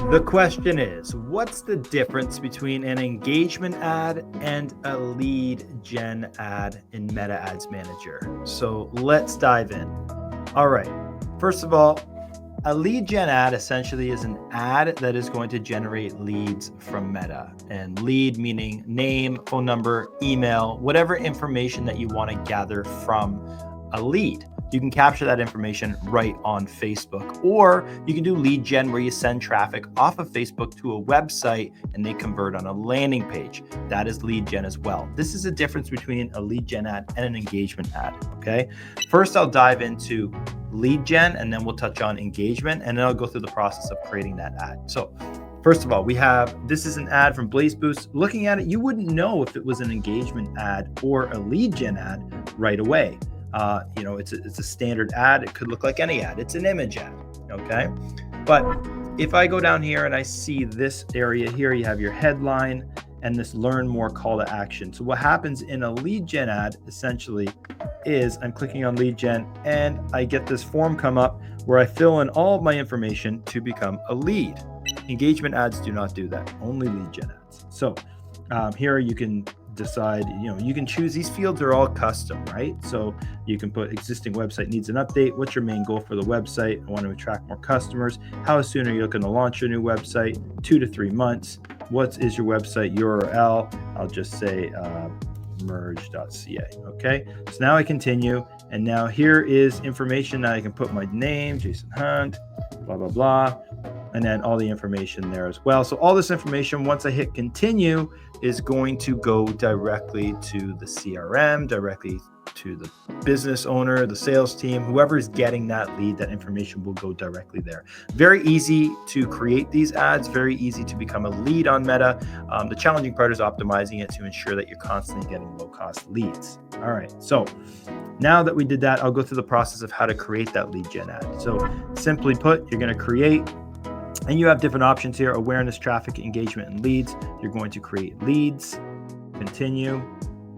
The question is, what's the difference between an engagement ad and a lead gen ad in Meta Ads Manager? So let's dive in. All right. First of all, a lead gen ad essentially is an ad that is going to generate leads from Meta, and lead meaning name, phone number, email, whatever information that you want to gather from a lead. You can capture that information right on Facebook, or you can do lead gen where you send traffic off of Facebook to a website and they convert on a landing page. That is lead gen as well. This is a difference between a lead gen ad and an engagement ad. Okay. First, I'll dive into lead gen and then we'll touch on engagement, and then I'll go through the process of creating that ad. So first of all, this is an ad from Blaze Boost. Looking at it, you wouldn't know if it was an engagement ad or a lead gen ad right away. It's a standard ad. It could look like any ad. It's an image ad, okay? But if I go down here and I see this area here, you have your headline and this learn more call to action. So what happens in a lead gen ad essentially is I'm clicking on lead gen and I get this form come up where I fill in all of my information to become a lead. Engagement ads do not do that, only lead gen ads. So here you can decide, you can choose, these fields are all custom, right? So you can put existing website needs an update. What's your main goal for the website? I want to attract more customers. How soon are you looking to launch your new website? 2 to 3 months. What is your website URL? I'll just say merge.ca. Okay. So now I continue. And now here is information that I can put my name, Jason Hunt, blah, blah, blah. And then all the information there as well. So all this information, once I hit continue, is going to go directly to the CRM, directly to the business owner, the sales team, whoever is getting that lead, that information will go directly there. Very easy to create these ads, very easy to become a lead on Meta. The challenging part is optimizing it to ensure that you're constantly getting low-cost leads. All right, so now that we did that, I'll go through the process of how to create that lead gen ad. So simply put, you're going to create, and you have different options here: awareness, traffic, engagement, and leads. You're going to create leads, continue,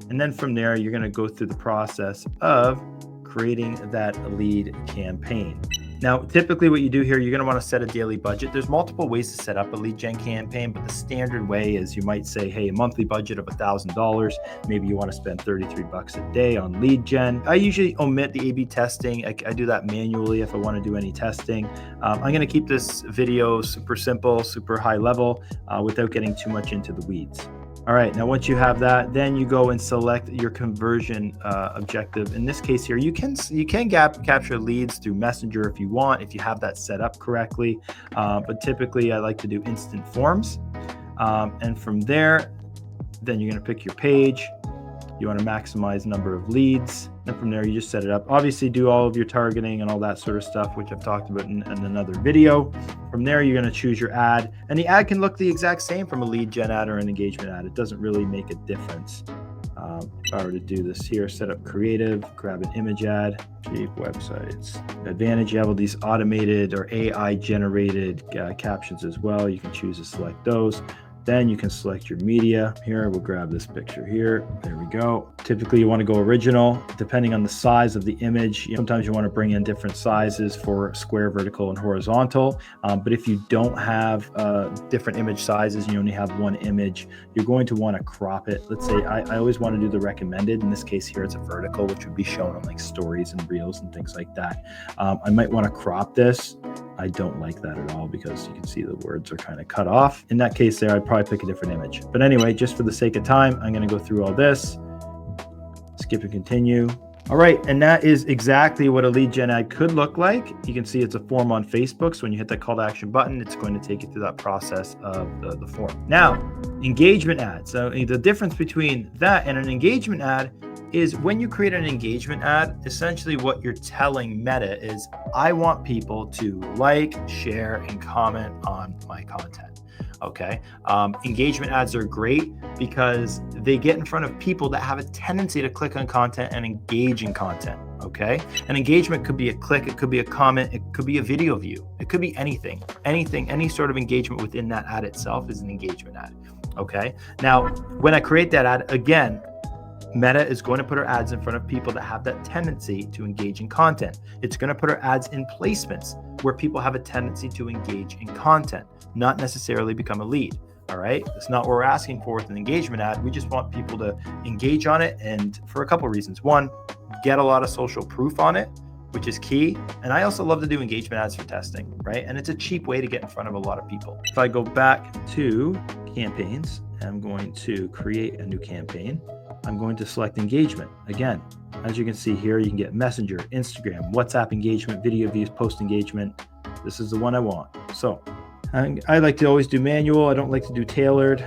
and then from there, you're going to go through the process of creating that lead campaign. Now, typically what you do here, you're going to want to set a daily budget. There's multiple ways to set up a lead gen campaign, but the standard way is you might say, hey, a monthly budget of $1,000. Maybe you want to spend $33 a day on lead gen. I usually omit the A/B testing. I do that manually if I want to do any testing. I'm going to keep this video super simple, super high level, without getting too much into the weeds. All right, now once you have that, then you go and select your conversion objective. In this case here, you can capture leads through Messenger if you want, if you have that set up correctly. But typically, I like to do instant forms. And from there, then you're going to pick your page. You want to maximize number of leads. And from there, you just set it up. Obviously, do all of your targeting and all that sort of stuff, which I've talked about in another video. From there, you're going to choose your ad. And the ad can look the exact same from a lead gen ad or an engagement ad. It doesn't really make a difference. If I were to do this here, set up creative, grab an image ad, cheap websites. Advantage, you have all these automated or AI generated captions as well. You can choose to select those. Then you can select your media. Here, we'll grab this picture here. There we go. Typically, you want to go original, depending on the size of the image. Sometimes you want to bring in different sizes for square, vertical, and horizontal. But if you don't have different image sizes, you only have one image, you're going to want to crop it. Let's say I always want to do the recommended. In this case here, it's a vertical, which would be shown on like stories and reels and things like that. I might want to crop this. I don't like that at all because you can see the words are kind of cut off. In that case there, I'd probably pick a different image. But anyway, just for the sake of time, I'm going to go through all this, skip and continue. All right, and that is exactly what a lead gen ad could look like. You can see it's a form on Facebook. So when you hit that call to action button, it's going to take you through that process of the form. Now, engagement ads. So the difference between that and an engagement ad is when you create an engagement ad, essentially what you're telling Meta is, I want people to like, share, and comment on my content. Okay. Engagement ads are great because they get in front of people that have a tendency to click on content and engage in content. Okay. An engagement could be a click, it could be a comment, it could be a video view, it could be anything, any sort of engagement within that ad itself is an engagement ad. Okay. Now, when I create that ad, again, Meta is going to put our ads in front of people that have that tendency to engage in content. It's going to put our ads in placements where people have a tendency to engage in content, not necessarily become a lead. All right. That's not what we're asking for with an engagement ad. We just want people to engage on it. And for a couple of reasons. One, get a lot of social proof on it, which is key. And I also love to do engagement ads for testing, right? And it's a cheap way to get in front of a lot of people. If I go back to campaigns, I'm going to create a new campaign. I'm going to select engagement. Again, as you can see here, you can get Messenger, Instagram, WhatsApp engagement, video views, post engagement. This is the one I want. So I like to always do manual. I don't like to do tailored.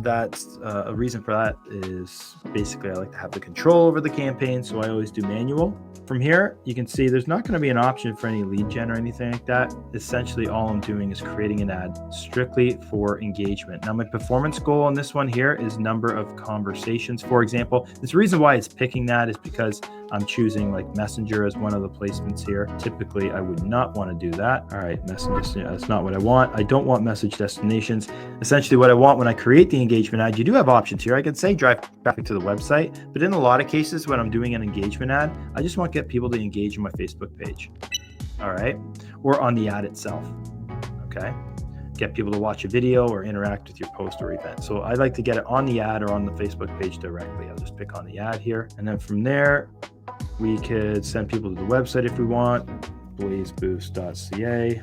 That's a reason for that is basically I like to have the control over the campaign. So I always do manual. From here, you can see there's not going to be an option for any lead gen or anything like that. Essentially, all I'm doing is creating an ad strictly for engagement. Now, my performance goal on this one here is number of conversations. For example, the reason why it's picking that is because I'm choosing like Messenger as one of the placements here. Typically, I would not want to do that. All right, Messenger, that's not what I want. I don't want message destinations. Essentially, what I want when I create the engagement ad, you do have options here. I can say drive traffic to the website, but in a lot of cases, when I'm doing an engagement ad, I just want to get people to engage in my Facebook page. All right, or on the ad itself. Okay, get people to watch a video or interact with your post or event. So I like to get it on the ad or on the Facebook page directly. I'll just pick on the ad here, and then from there, we could send people to the website if we want, blazeboost.ca.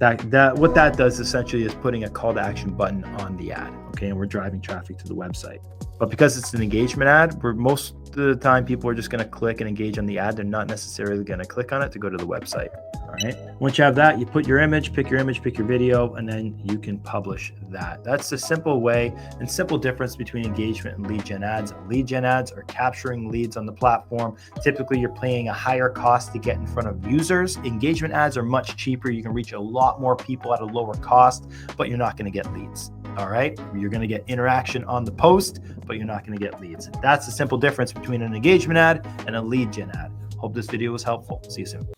What that does essentially is putting a call to action button on the ad, okay, and we're driving traffic to the website. But because it's an engagement ad, where most of the time people are just going to click and engage on the ad, they're not necessarily going to click on it to go to the website. All right. Once you have that, you put your image, pick your video, and then you can publish that. That's the simple way and simple difference between engagement and lead gen ads. Lead gen ads are capturing leads on the platform. Typically, you're paying a higher cost to get in front of users. Engagement ads are much cheaper. You can reach a lot more people at a lower cost, but you're not going to get leads. All right. You're going to get interaction on the post, but you're not going to get leads. That's the simple difference between an engagement ad and a lead gen ad. Hope this video was helpful. See you soon.